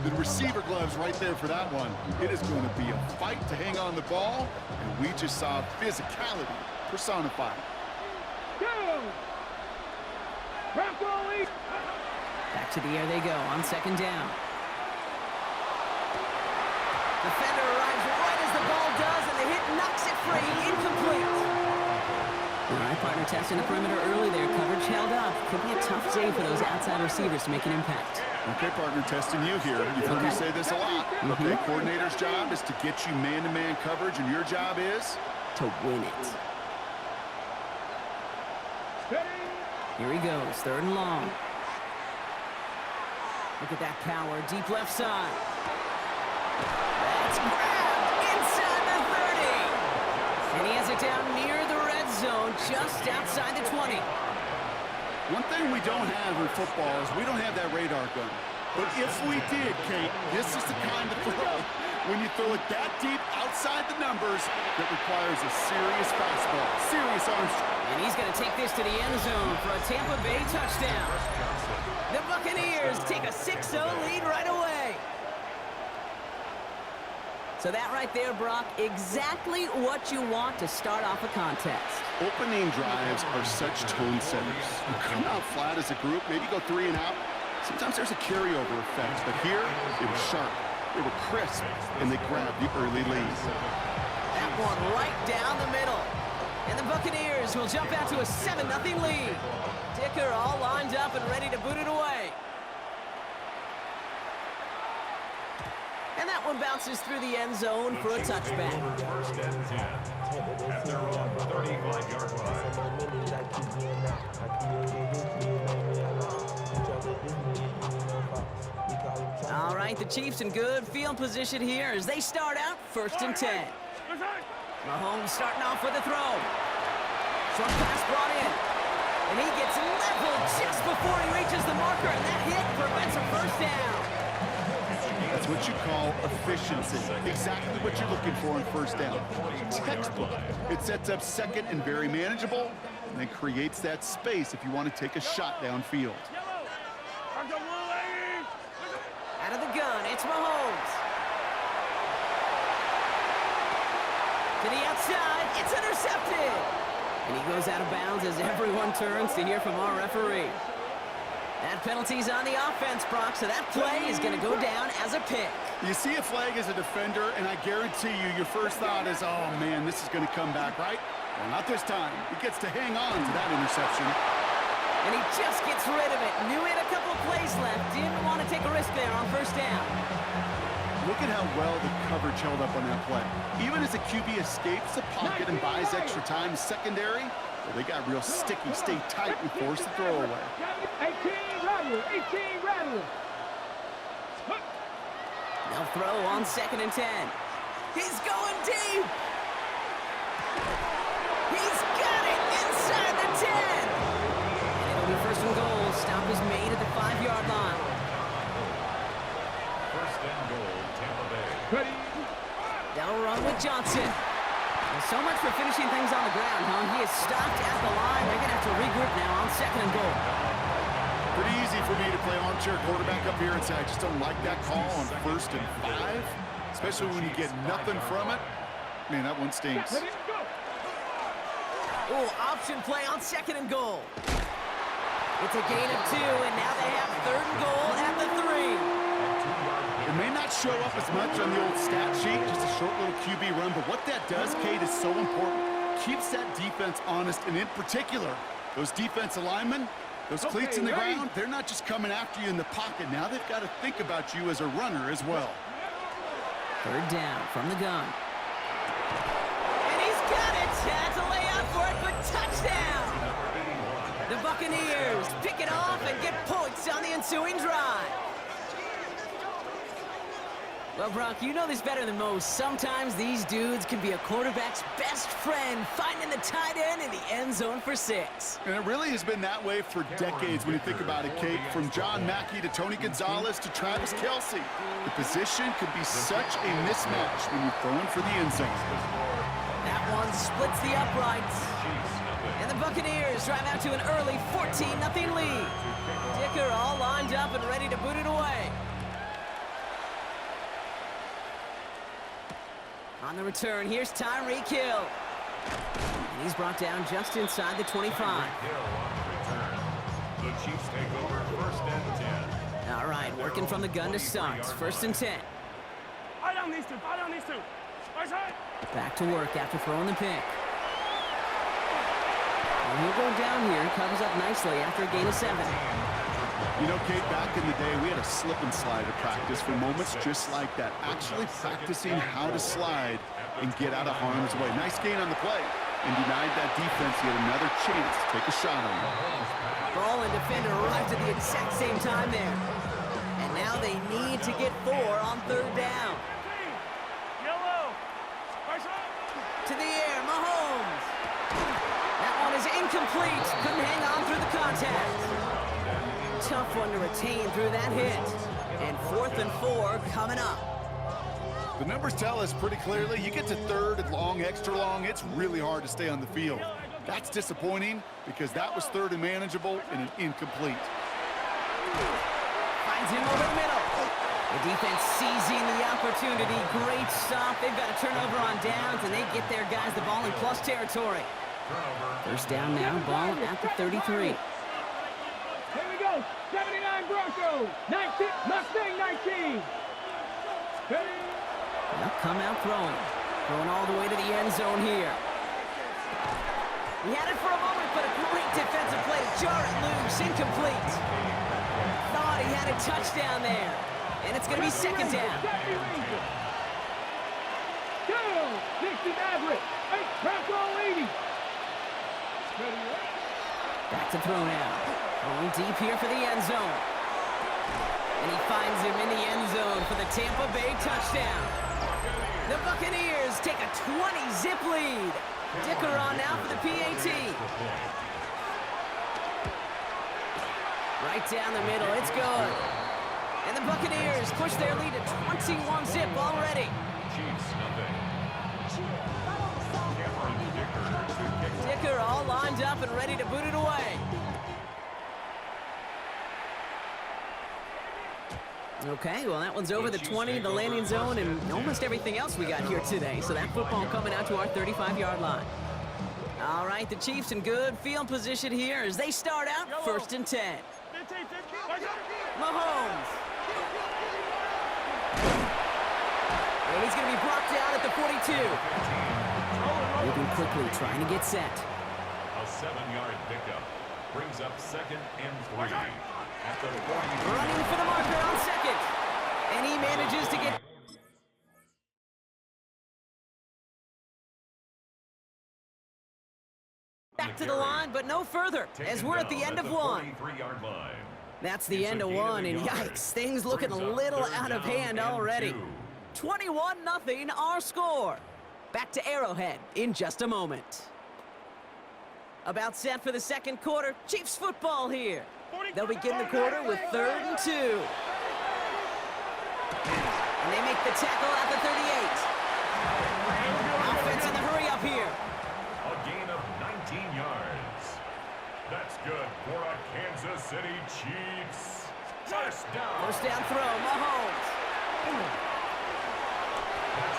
The receiver gloves right there for that one. It is going to be a fight to hang on the ball, and we just saw physicality personified. Back to the air they go on second down. Defender arrives right as the ball does, and the hit knocks it free. Incomplete. All right, partner testing the perimeter early there. Coverage held up. Could be a tough day for those outside receivers to make an impact. Okay, partner, testing you here. You've heard me say this a lot. Okay, coordinator's job is to get you man-to-man coverage, and your job is? To win it. Here he goes, third and long. Look at that power, deep left side. That's grabbed inside the 30. And he has it down near the red zone, just outside the 20. One thing we don't have in football is we don't have that radar gun. But if we did, Kate, this is the kind of throw, when you throw it that deep outside the numbers, that requires a serious fastball, serious arm strength. And he's going to take this to the end zone for a Tampa Bay touchdown. The Buccaneers take a 6-0 lead right away. So that right there, Brock, exactly what you want to start off a contest. Opening drives are such tone setters. You come out flat as a group, maybe go 3 and out. Sometimes there's a carryover effect, but here it was sharp, they were crisp, and they grabbed the early lead. That one right down the middle. And the Buccaneers will jump out to a 7-0 lead. Dicker all lined up and ready to boot it away. And that one bounces through the end zone for a touchback. First and 10 at their own 35-yard line. All right, the Chiefs in good field position here as they start out first and 10. Mahomes starting off with a throw. Short pass brought in. And he gets leveled just before he reaches the marker, and that hit prevents a first down. That's what you call efficiency. Exactly what you're looking for in first down. Textbook. It sets up second and very manageable, and then creates that space if you want to take a shot downfield. Out of the gun, it's Mahomes. To the outside, it's intercepted. And he goes out of bounds as everyone turns to hear from our referee. That penalty's on the offense, Brock, so that play is going to go down as a pick. You see a flag as a defender, and I guarantee you, your first thought is, oh, man, this is going to come back, right? Well, not this time. He gets to hang on to that interception. And he just gets rid of it. Knew he had a couple of plays left. Didn't want to take a risk there on first down. Look at how well the coverage held up on that play. Even as the QB escapes the pocket and buys extra time secondary, well, they got real sticky, stay tight, and force the throw away. 18 rattle. They'll throw on second and 10. He's going deep. He's got it inside the 10. And it'll be first and goal. Stop is made at the 5-yard line. First and goal, Tampa Bay. They'll run with Johnson. Well, so much for finishing things on the ground, huh? He is stopped at the line. They're going to have to regroup now on second and goal. Pretty easy for me to play armchair quarterback up here and say I just don't like that call on first and 5, especially when you get nothing from it. Man, that one stinks. Oh, option play on second and goal. It's a gain of 2, and now they have third and goal at the 3. It may not show up as much on the old stat sheet, just a short little QB run, but what that does, Kate, is so important. Keeps that defense honest, and in particular, those defensive linemen, those cleats in the ground, they're not just coming after you in the pocket. Now they've got to think about you as a runner as well. Third down from the gun. And he's got it. Had to lay out for it, but touchdown. The Buccaneers pick it off and get points on the ensuing drive. Well, Brock, you know this better than most. Sometimes these dudes can be a quarterback's best friend, finding the tight end in the end zone for 6. And it really has been that way for decades when you think about it, Kate. From John Mackey to Tony Gonzalez to Travis Kelce. The position could be such a mismatch when you're throwing for the end zone. That one splits the uprights. And the Buccaneers drive out to an early 14-0 lead. Dicker all lined up and ready to boot it away. On the return, here's Tyreek Hill. And he's brought down just inside the 25. Hill on the return. The Chiefs take over 1st and 10. All right, working from the gun to start. 1st and 10. Fight on these two. Fight on these two. Back to work after throwing the pick. And he'll go down here. Covers up nicely after a gain of 7. You know, Kate, back in the day, we had a slip and slide at practice for moments just like that. Actually practicing how to slide and get out of harm's way. Nice gain on the play. And denied that defense yet another chance to take a shot on him. Ball and defender arrived at the exact same time there. And now they need to get 4 on 3rd down. To the air, Mahomes. That one is incomplete. Couldn't hang on through the contact. Tough one to retain through that hit. And 4th and 4 coming up. The numbers tell us pretty clearly, you get to 3rd and long, extra long, it's really hard to stay on the field. That's disappointing because that was 3rd and manageable and an incomplete. Finds him over the middle. The defense seizing the opportunity. Great stop. They've got a turnover on downs, and they get their guys the ball in plus territory. 1st down now, ball at the 33. Here we go. 79 Broncos. 19. Mustang 19. They'll come out throwing. Throwing all the way to the end zone here. He had it for a moment, but a great defensive play to jar it loose. Incomplete. Thought he had a touchdown there. And it's going to be 2nd down. Go! 60 Maverick. 8 Bronco 80. Back to throw now. Going deep here for the end zone. And he finds him in the end zone for the Tampa Bay touchdown. The Buccaneers take a 20-zip lead. Dicker on now for the PAT. Right down the middle. It's good. And the Buccaneers push their lead to 21-zip already. Dicker all lined up and ready to boot it away. Okay, well, that one's over the 20, the landing zone, and almost everything else we got here today. So that football coming out to our 35-yard line. All right, the Chiefs in good field position here as they start out 1st and 10. Mahomes. And he's going to be brought down at the 42. Moving quickly, trying to get set. A 7-yard pickup brings up 2nd and 3. At the 40. Running for the marker on 2nd. And he manages to get back to the line, but no further, as we're at the end of 1. That's the end of 1, and yikes, things looking a little out of hand already. 21-0 our score. Back to Arrowhead in just a moment. About set for the 2nd quarter. Chiefs football here. They'll begin the quarter with 3rd and 2. And they make the tackle at the 38. Offense in the hurry up here. A gain of 19 yards. That's good for a Kansas City Chiefs. 1st down. 1st down throw, Mahomes.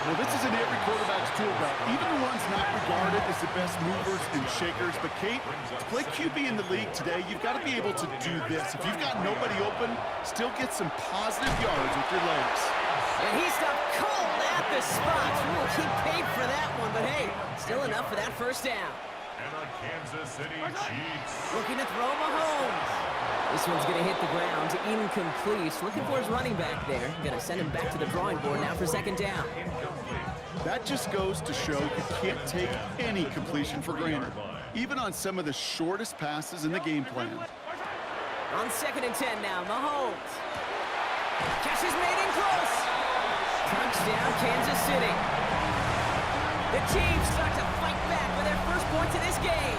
Well, this is in every quarterback's tool belt. Even the ones not regarded as the best movers and shakers. But, Kate, to play QB in the league today, you've got to be able to do this. If you've got nobody open, still get some positive yards with your legs. And he stopped cold at the spot. Ooh, he paid for that one, but hey, still enough for that 1st down. And a Kansas City Chiefs. Looking to throw Mahomes. This one's going to hit the ground. Incomplete. Looking for his running back there. Going to send him back to the drawing board now for 2nd down. That just goes to show you can't take any completion for granted, even on some of the shortest passes in the game plan. On 2nd and 10 now, Mahomes. Catch is made in close. Touchdown, Kansas City. The Chiefs start to fight back for their first points of this game.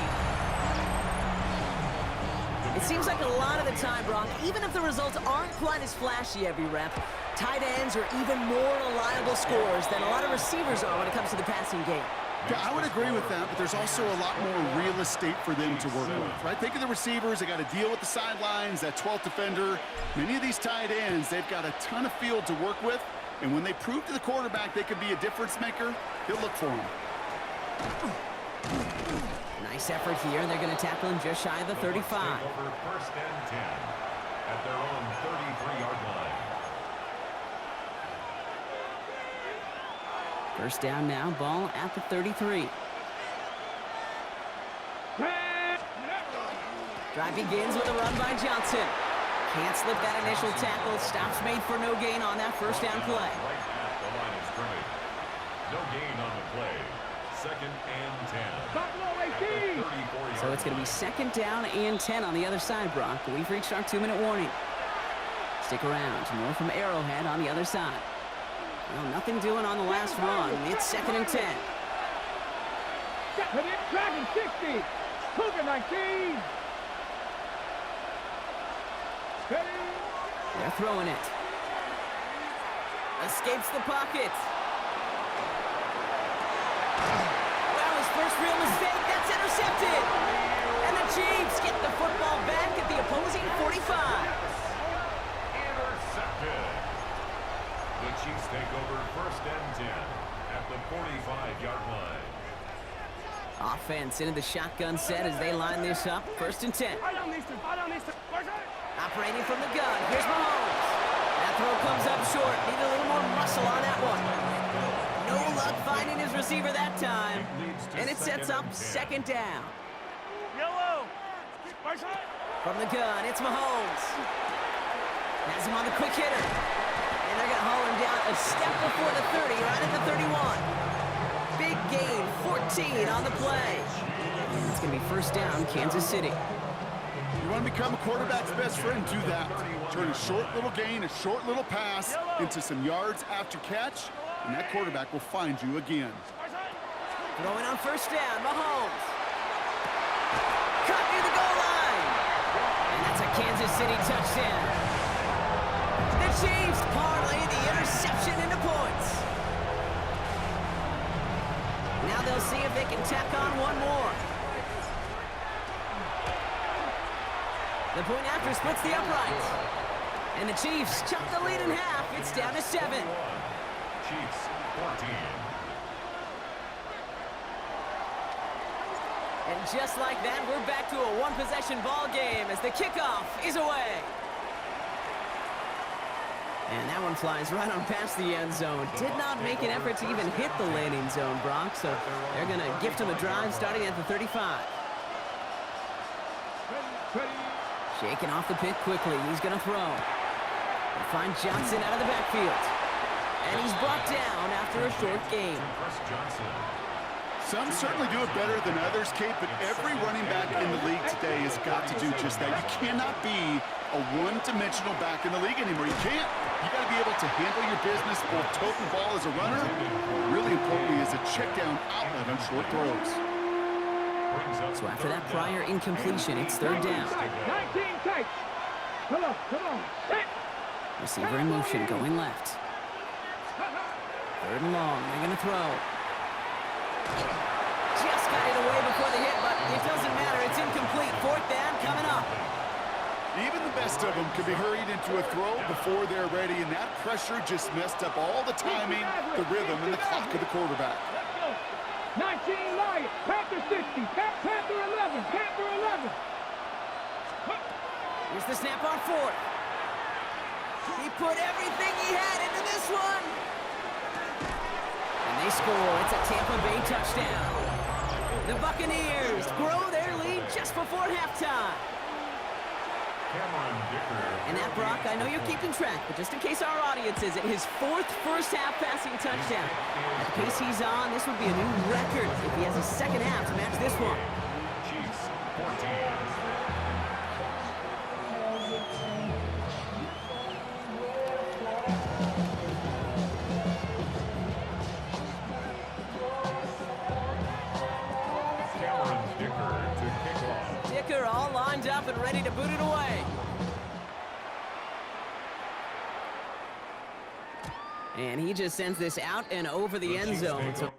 It seems like a lot of the time, Brock, even if the results aren't quite as flashy every rep, tight ends are even more reliable scorers than a lot of receivers are when it comes to the passing game. Yeah, I would agree with that, but there's also a lot more real estate for them to work with, right? Think of the receivers. They got to deal with the sidelines, that 12th defender. Many of these tight ends, they've got a ton of field to work with, And when they prove to the quarterback they could be a difference maker, he'll look for him. Nice effort here. They're going to tackle him just shy of the 35. Over first and 10 at their own 33-yard line. First down now, ball at the 33. Drive begins with a run by Johnson. Can't slip that initial tackle. Stops made for no gain on that first down play. Right at the line of scrimmage. No gain on the play. Second and 10. So it's going to be second down and 10 on the other side, Brock. We've reached our 2-minute warning. Stick around. More from Arrowhead on the other side. Well, nothing doing on the last run. It's second and 10. Dragon 60. Cougar 19. They're throwing it. Escapes the pocket. Well, his first real mistake. That's intercepted. And the Chiefs get the football back at the opposing 45. Intercepted. The Chiefs take over first and 10 at the 45-yard line. Offense into the shotgun set as they line this up. First and 10. Operating from the gun. Here's Mahomes. That throw comes up short. Need a little more muscle on that one. No luck finding his receiver that time. And it sets up second down. From the gun, it's Mahomes. Has him on the quick hitter. And they're going to haul him down a step before the 30, right at the 31. Big gain, 14 on the play. It's going to be first down, Kansas City. You want to become a quarterback's best friend, do that. Turn a short little gain, a short little pass into some yards after catch, and that quarterback will find you again. Throwing on first down, Mahomes. Cut near the goal line. And that's a Kansas City touchdown. The Chiefs parlay the interception into points. Now they'll see if they can tack on one more. The point after splits the uprights. And the Chiefs chop the lead in half. It's down to 7. Chiefs 14. And just like that, we're back to a one-possession ball game as the kickoff is away. And that one flies right on past the end zone. Did not make an effort to even hit the landing zone, Brock. So they're going to gift him a drive starting at the 35. Shaking off the pick quickly. He's going to throw. And find Johnson out of the backfield. And he's brought down after a short game. Some certainly do it better than others, Kate, but every running back in the league today has got to do just that. You cannot be a one-dimensional back in the league anymore. You can't. You got to be able to handle your business, both tote the ball as a runner, or really importantly as a check-down outlet on short throws. So after that prior incompletion, it's third down. 19 tight. Come on. Receiver in motion, going left. Third and long, they're going to throw. Just got it away before the hit, but it doesn't matter. It's incomplete. Fourth down coming up. Even the best of them can be hurried into a throw before they're ready, and that pressure just messed up all the timing, the rhythm, and the clock of the quarterback. 19 Lions, Panther 60, Panther 11, Panther 11. Here's the snap on fourth. He put everything he had into this one. And they score. It's a Tampa Bay touchdown. The Buccaneers grow their lead just before halftime. And that, Brock, I know you're keeping track, but just in case our audience isn't, his fourth first-half passing touchdown. At the pace he's on, this would be a new record if he has a second half to match this one. Chiefs 14. Dicker all lined up and ready to boot it away. And he just sends this out and over the end zone. So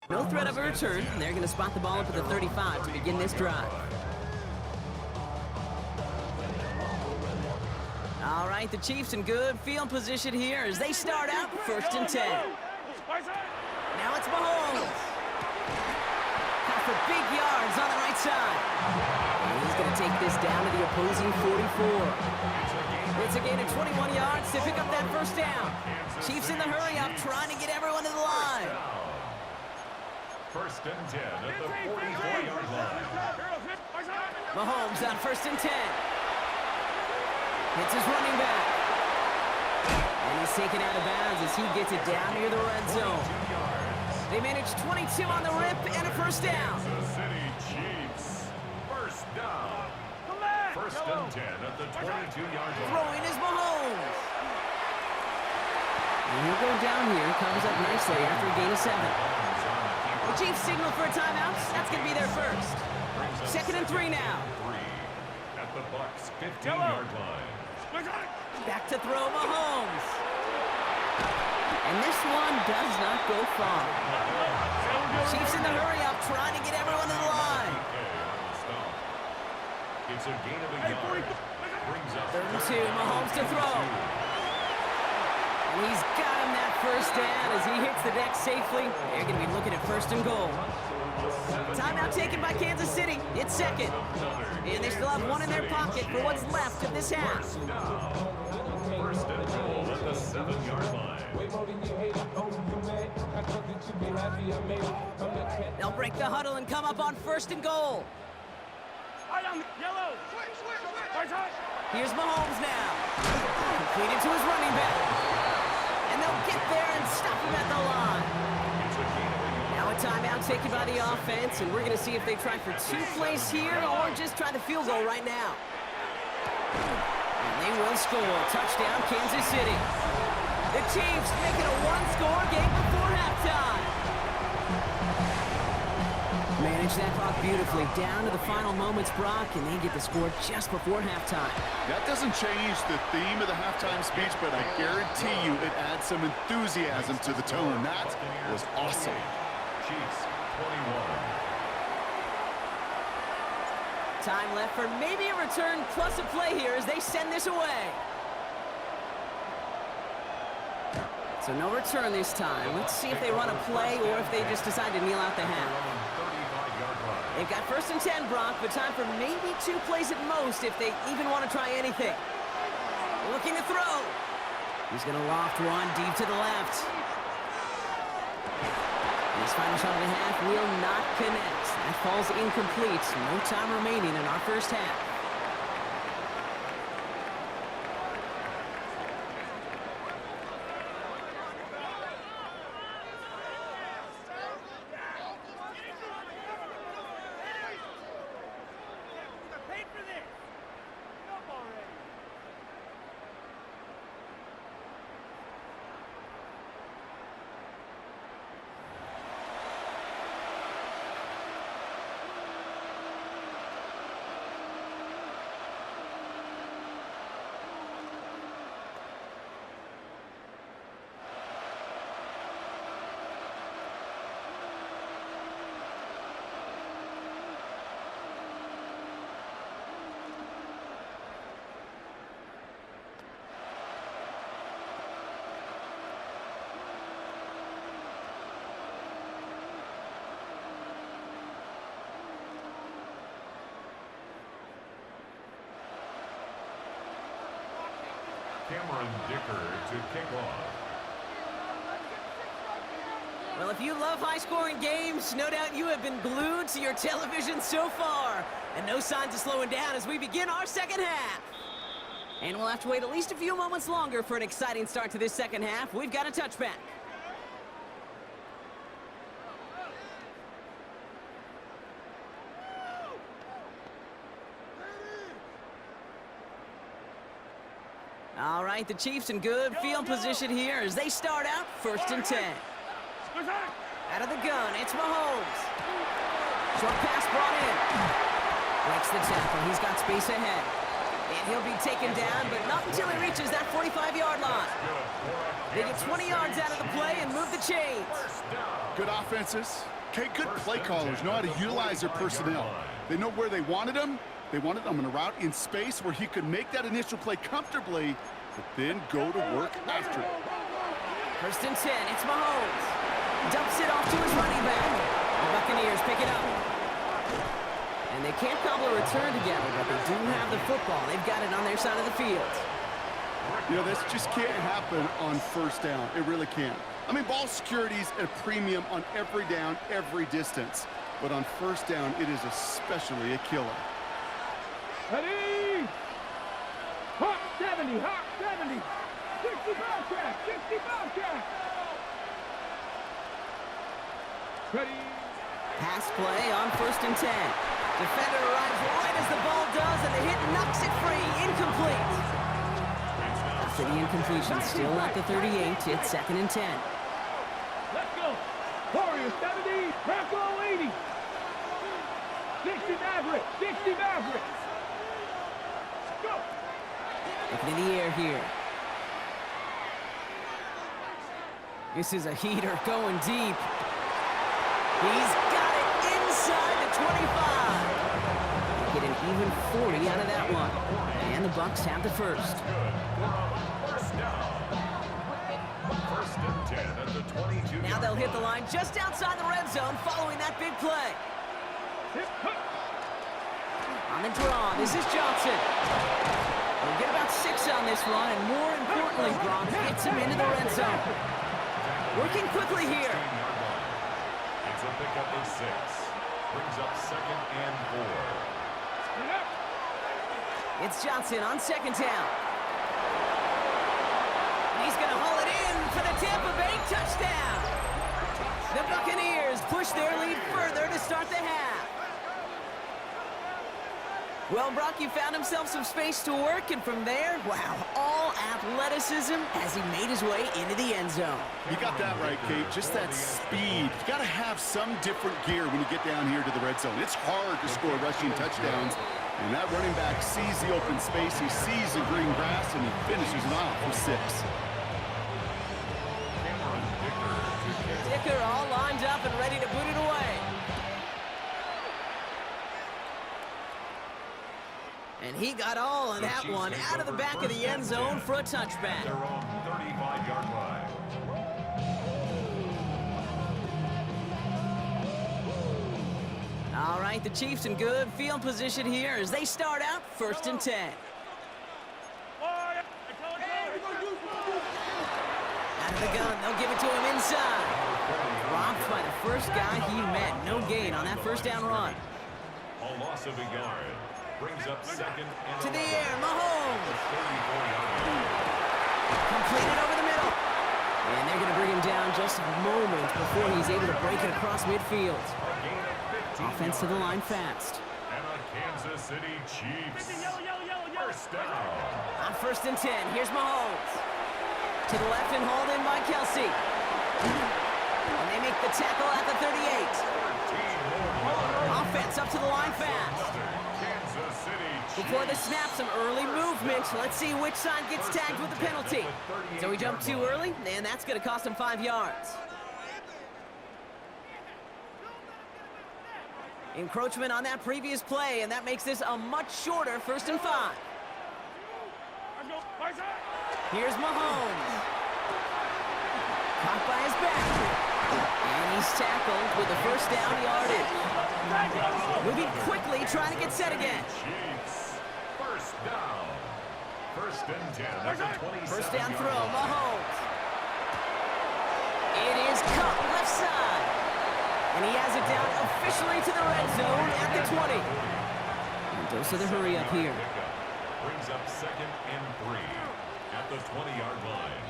No threat of a return. They're going to spot the ball up at the 35 to begin this drive. All right, the Chiefs in good field position here as they start out 1st and 10. Now it's Mahomes. Got for big yards on the right side. And he's going to take this down to the opposing 44. It's a gain of 21 yards to pick up that first down. Chiefs in the hurry-up, trying to get everyone to the line. 1st and 10 at the 44-yard line. Mahomes on 1st and 10. It's his running back. And he's taken out of bounds as he gets it down near the red zone. They managed 22 on the rip and a first down. Kansas City Chiefs. 1st down. 1st and 10 at the 22-yard line. Throwing is Mahomes. And he'll go down here. Comes up nicely after a gain of 7. The Chiefs signal for a timeout. That's going to be their first. 2nd and 3 now. At the Bucs 15-yard line. Back to throw Mahomes. And this one does not go far. Chiefs in the hurry-up, trying to get everyone to the line. It's a gain of a yard. Brings up 3rd and 2, Mahomes to throw. And he's got him that first down as he hits the deck safely. They're going to be looking at 1st and goal. Timeout taken by Kansas City. It's 2nd. And they still have one in their pocket for what's left of this half. 1st and goal at the 7-yard line. They'll break the huddle and come up on 1st and goal. Here's Mahomes now. Completed to his running back. And they'll get there and stop him at the line. Now a timeout taken by the offense, and we're going to see if they try for 2 plays here or just try the field goal right now. And they will score. Touchdown, Kansas City. The Chiefs make it a 1-score game before halftime. Manage that clock beautifully down to the final moments, Brock, and they get the score just before halftime. That doesn't change the theme of the halftime speech, but I guarantee you it adds some enthusiasm to the tone. That was awesome. Chiefs 21. Time left for maybe a return plus a play here as they send this away. So no return this time. Let's see if they run a play or if they just decide to kneel out the half. They've got 1st and 10, Brock, but time for maybe 2 plays at most if they even want to try anything. Looking to throw. He's going to loft one deep to the left. His final shot of the half will not connect. That falls incomplete. No time remaining in our first half. Cameron Dicker to kick off. Well, if you love high-scoring games, no doubt you have been glued to your television so far. And no signs of slowing down as we begin our second half. And we'll have to wait at least a few moments longer for an exciting start to this second half. We've got a touchback. All right, the Chiefs in good field position here as they start out 1st and 10. Out of the gun, it's Mahomes. Short pass brought in. Breaks the tackle. He's got space ahead. And he'll be taken down, but not until he reaches that 45-yard line. They get 20 yards out of the play and move the chains. Good offenses, Okay, good play callers know how to utilize their personnel. They know where they wanted him. They wanted him on a route in space where he could make that initial play comfortably, but then go to work after it. First and 10, it's Mahomes. Dumps it off to his running back. The Buccaneers pick it up. And they can't cobble a return together, but they do have the football. They've got it on their side of the field. You know, this just can't happen on first down. It really can't. I mean, ball security's at a premium on every down, every distance. But on first down, it is especially a killer. Ready? Hot 70, hot 70. 65 track, 65 track. Ready? Pass play on first and 10. Defender arrives right as the ball does, and the hit knocks it free. Incomplete. After the incompletion, still at the 38. It's second and 10. Let's go. Warriors 70, Bronco 80. 60 Maverick, 60 Maverick. Go. Looking in the air here. This is a heater going deep. He's got it inside the 25. Get an even 40 out of that one. And the Bucs have the first. First and 10 at the 22. Now they'll hit the line just outside the red zone following that big play. On the draw, this is Johnson. We'll get about 6 on this one, and more importantly, Gronk gets him into the red zone. Working quickly here. It's a pickup of 6. Brings up second and 4. It's Johnson on second down. He's going to haul it in for the Tampa Bay touchdown. The Buccaneers push their lead further to start the half. Well, Brock, you found himself some space to work, and from there, wow, all athleticism as he made his way into the end zone. You got that right, Kate. Just that speed. You got to have some different gear when you get down here to the red zone. It's hard to score rushing touchdowns, and that running back sees the open space, he sees the green grass, and he finishes it off with 6. Dicker all lined up and ready to boot it away. And he got all on that one out of the back of the end zone for a touchback. Their own 35-yard line. All right, the Chiefs in good field position here as they start out first and 10. Out of the gun, they'll give it to him inside. Rocked by the first guy he met. No gain on that first down run. A loss of a yard. Brings up second and To the air, Mahomes. 34-yard Completed over the middle. And they're going to bring him down just a moment before he's able to break it across midfield. Offense to the line fast. And a Kansas City Chiefs. First down. On first and 10, here's Mahomes. To the left and hauled in by Kelsey. And they make the tackle at the 38. Offense up to the line fast. Before the snap, some early movement. Let's see which side gets tagged with the penalty. So he jumped too early, and that's going to cost him 5 yards. Encroachment on that previous play, and that makes this a much shorter first and 5. Here's Mahomes. Caught by his back. And he's tackled with the first down yardage. Moving quickly, trying to get set again. First down. First and 10. That's a 27. First down throw, Mahomes. It is cut left side. And he has it down officially to the red zone at the 20. And dose of the hurry up here. Brings up second and 3 at the 20-yard line.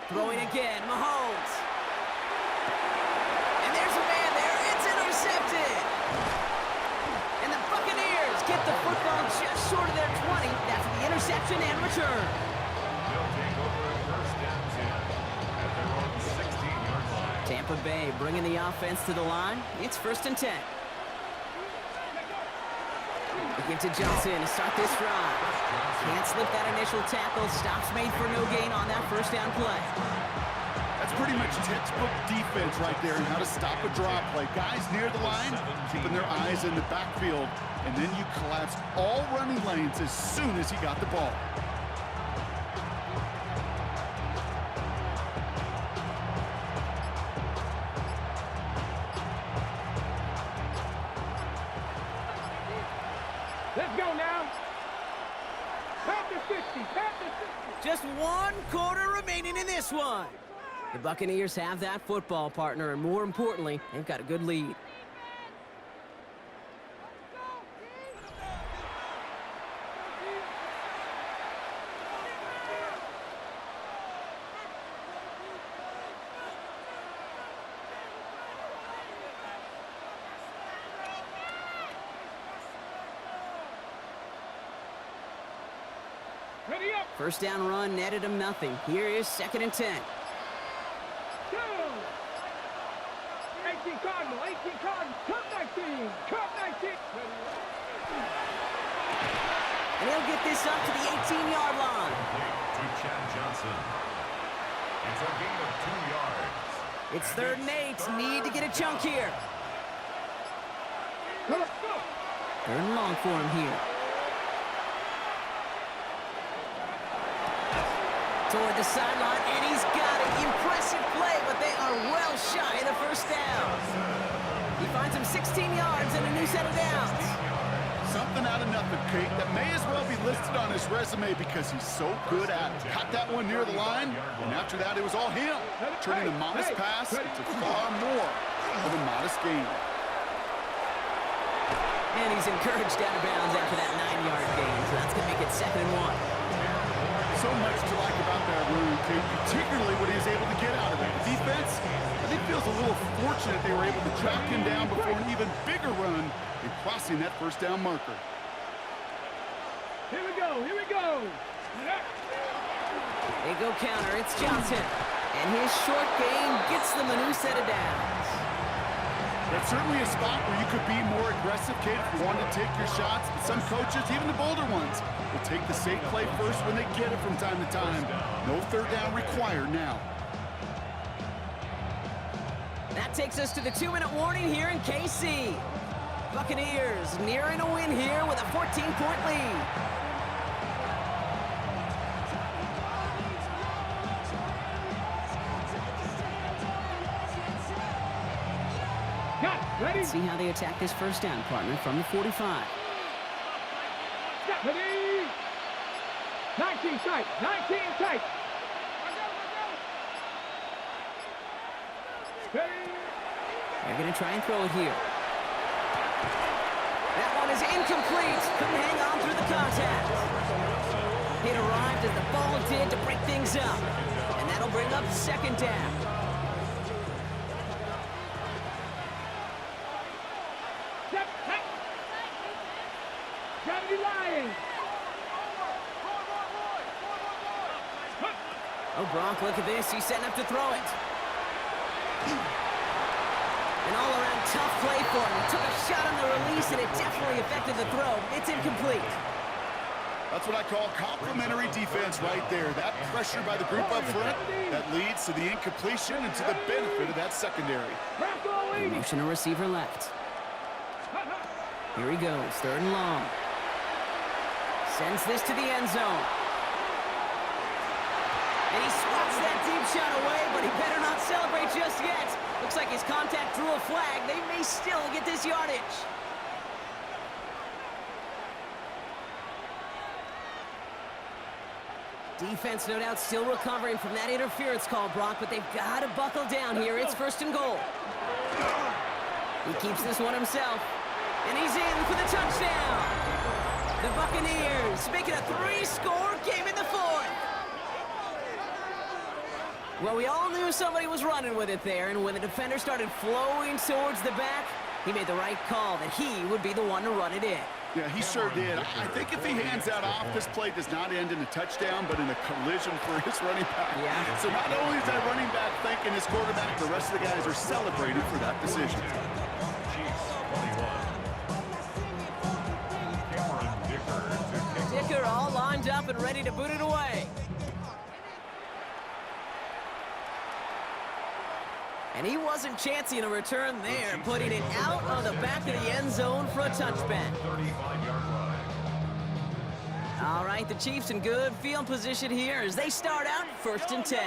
Throwing again, Mahomes. And there's a man there. It's intercepted. And the Buccaneers get the football just short of their 20 after the interception and return. They'll take over first and 10 at their own 16-yard line. Tampa Bay bringing the offense to the line. It's first and 10. They give to Johnson to start this drive. Can't slip that initial tackle. Stops made for no gain on that first down play. That's pretty much textbook defense right there and how to stop a draw play. Guys near the line, keeping their eyes in the backfield, and then you collapse all running lanes as soon as he got the ball. Let's go now. Panther 60, Panther 60. Just 1 quarter remaining in this one. The Buccaneers have that football partner, and more importantly, they've got a good lead. Ready up. First down run netted him nothing. Here is 2nd and 10. 18 Cardinal, 18 Cardinal, Cup 19, Cup 19. And he'll get this up to the 18-yard line. To Chad Johnson. It's a gain of 2 yards. It's 3rd and 8. Need to get a chunk here. Let's go. 3rd and long for him here. Toward the sideline, and he's got it. Impressive play, but they are well shy of the first down. He finds him 16 yards and a new set of downs. Something out of nothing, Kate, that may as well be listed on his resume because he's so good at it. Caught that one near the line, and after that, it was all him. Turning a modest pass into far more of a modest gain. And he's encouraged out of bounds after that 9-yard gain, so that's going to make it 2nd and 1. So much to like about that run, Kate, particularly what he was able to get out of it. The defense, I think, feels a little fortunate they were able to track him down before an even bigger run in crossing that first down marker. Here we go, here we go. They go counter, it's Johnson. And his short gain gets them a new set of downs. That's certainly a spot where you could be more aggressive, Kate, if you wanted to take your shots. But some coaches, even the bolder ones, will take the safe play first when they get it from time to time. No 3rd down required now. That takes us to the 2-minute warning here in KC. Buccaneers nearing a win here with a 14-point lead. Ready? Let's see how they attack this first down, partner, from the 45. Stop. Ready? 19 tight, 19 tight. Ready? They're going to try and throw it here. That one is incomplete. Couldn't hang on through the contact. It arrived as the ball did to break things up. And that'll bring up 2nd down. Oh, Gronk, look at this. He's setting up to throw it. An all-around tough play for him. He took a shot on the release, and it definitely affected the throw. It's incomplete. That's what I call complimentary defense right there. That pressure by the group up front, that leads to the incompletion and to the benefit of that secondary. Motion a receiver left. Here he goes, 3rd and long. Sends this to the end zone. And he swats that deep shot away, but he better not celebrate just yet. Looks like his contact drew a flag. They may still get this yardage. Defense, no doubt, still recovering from that interference call, Brock, but they've got to buckle down here. It's 1st and goal. He keeps this one himself, and he's in for the touchdown. The Buccaneers making a 3-score game in the 4th. Well, we all knew somebody was running with it there, and when the defender started flowing towards the back, he made the right call that he would be the one to run it in. Yeah, he sure did. I think if he hands that off, this play does not end in a touchdown, but in a collision for his running back. Yeah. So not only is that running back thanking his quarterback, the rest of the guys are celebrating for that decision. lined up and ready to boot it away. And he wasn't chancing a return there, putting it out of the back of the end zone for a touchback. 35-yard line. All right, the Chiefs in good field position here as they start out 1st and 10.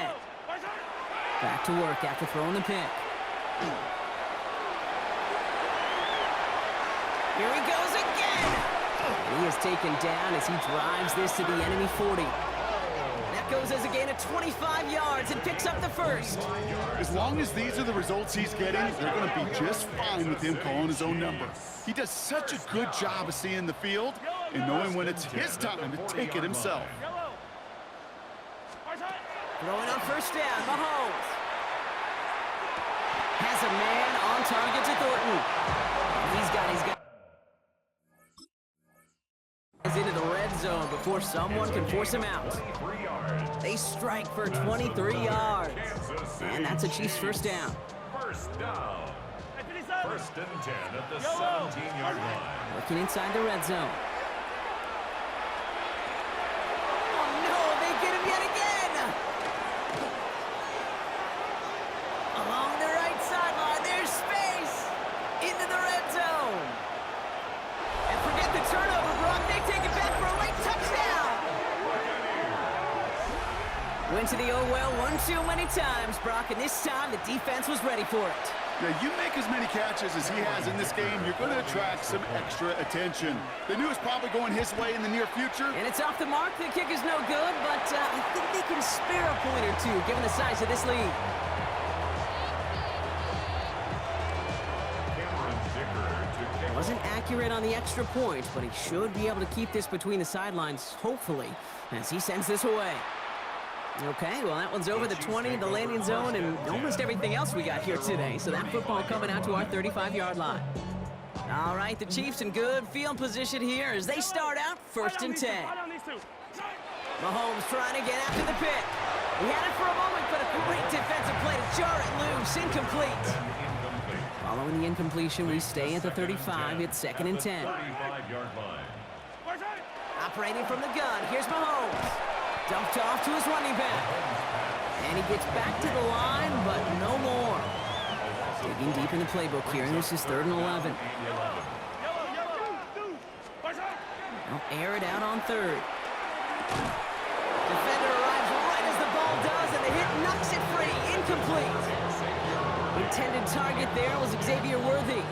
Back to work after throwing the pick. Here he goes again. And he is taken down as he drives this to the enemy 40. That goes as a gain of 25 yards and picks up the first. As long as these are the results he's getting, they're going to be just fine with him calling his own number. He does such a good job of seeing the field and knowing when it's his time to take it himself. Throwing on 1st down, Mahomes. Has a man on target to Thornton. He's got his guy into the red zone before someone can force him out. They strike for 23 yards. And that's a Chiefs 1st down. 1st down. 1st and 10 at the 17-yard line. Working inside the red zone. Oh no, they get him yet again! Along the right sideline, there's space! Into the red zone! And forget the turnover, Brock. They take it back for a late touchdown. Went to the oh well one too many times, Brock, and this time the defense was ready for it. Now, you make as many catches as he has in this game, you're going to attract some extra attention. They knew it was probably going his way in the near future. And it's off the mark. The kick is no good, but I think they can spare a point or two, given the size of this lead. Wasn't accurate on the extra point, but he should be able to keep this between the sidelines, hopefully, as he sends this away. Okay, well, that one's over the 20, the landing zone, and almost everything else we got here today. So that football coming out to our 35-yard line. All right, the Chiefs in good field position here as they start out 1st and 10. Mahomes trying to get after the pick. He had it for a moment, but a great defensive play to jar it loose. Incomplete. Following the incompletion, we stay at the 35. It's 2nd and 10. 35-yard line. Operating from the gun, here's Mahomes. Dumped off to his running back. And he gets back to the line, but no more. Digging deep in the playbook here, and this is 3rd and 11. They'll air it out on 3rd. Defender arrives right as the ball does, and the hit knocks it free. Incomplete. Intended target there was Xavier Worthy.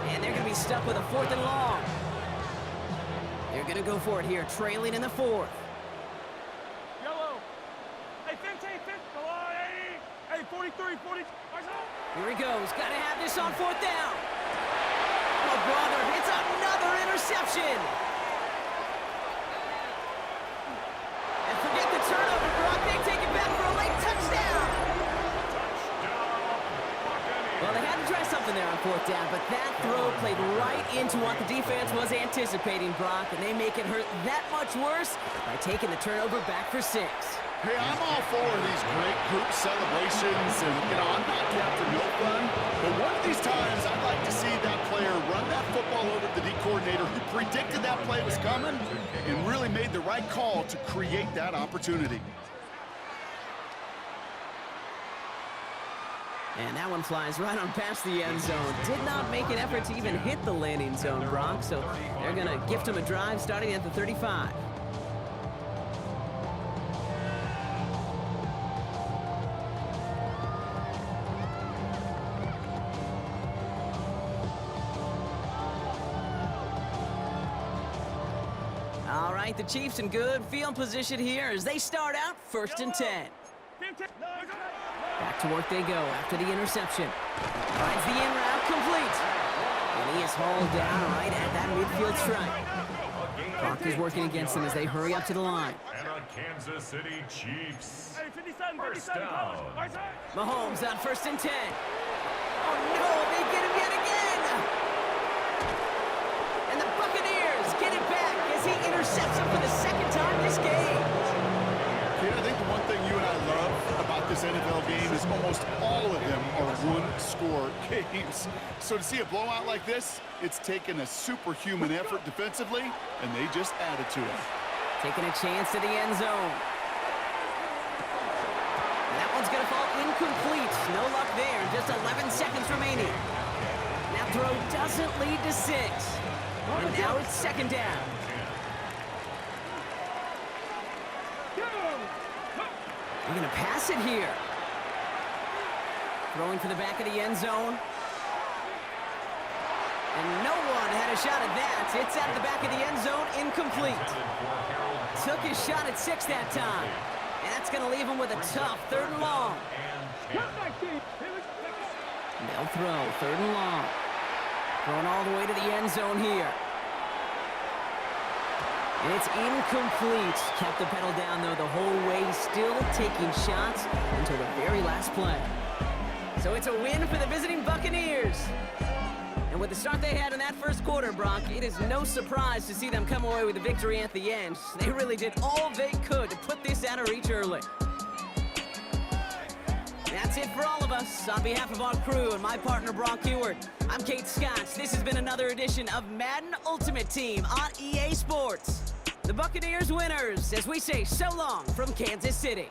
And they're going to be stuck with a 4th and long. They're going to go for it here, trailing in the 4th. Hey, 43, 40. Here he goes. Got to have this on 4th down. Oh, brother, it's another interception. And forget the turnover, Brock. They take it back for a late touchdown. Well, they had to try something there on 4th down, but that throw played right into what the defense was anticipating, Brock, and they make it hurt that much worse by taking the turnover back for 6. Hey, I'm all for these great group celebrations, and, I'm not captain no fun, but one of these times I'd like to see that player run that football over to the D coordinator who predicted that play was coming and really made the right call to create that opportunity. And that one flies right on past the end zone. Did not make an effort to even hit the landing zone, Brock, so they're going to gift him a drive starting at the 35. All right, the Chiefs in good field position here as they start out 1st and 10. Back to work they go after the interception. Finds the in route complete. And he is hauled down right at that midfield strike. Clock is working against them as they hurry up to the line. And a Kansas City Chiefs 1st down. Mahomes on 1st and 10. Oh no, they get him yet again. And the Buccaneers get it back as he intercepts him for the 2nd time this game. I think the one thing you and I love about this NFL game is almost all of them are one-score games. So to see a blowout like this, it's taken a superhuman effort defensively, and they just added to it. Taking a chance to the end zone. And that one's going to fall incomplete. No luck there. Just 11 seconds remaining. That throw doesn't lead to 6. And now it's second down. They're going to pass it here. Throwing for the back of the end zone. And no one had a shot at that. It's out of the back of the end zone, incomplete. Took his shot at 6 that time. And that's going to leave him with a tough 3rd and long. They'll throw, 3rd and long. Throwing all the way to the end zone here. And it's incomplete. Kept the pedal down, though, the whole way. Still taking shots until the very last play. So it's a win for the visiting Buccaneers. And with the start they had in that first quarter, Brock, it is no surprise to see them come away with a victory at the end. They really did all they could to put this out of reach early. That's it for all of us. On behalf of our crew and my partner, Brock Heward, I'm Kate Scott. This has been another edition of Madden Ultimate Team on EA Sports. The Buccaneers winners, as we say so long from Kansas City.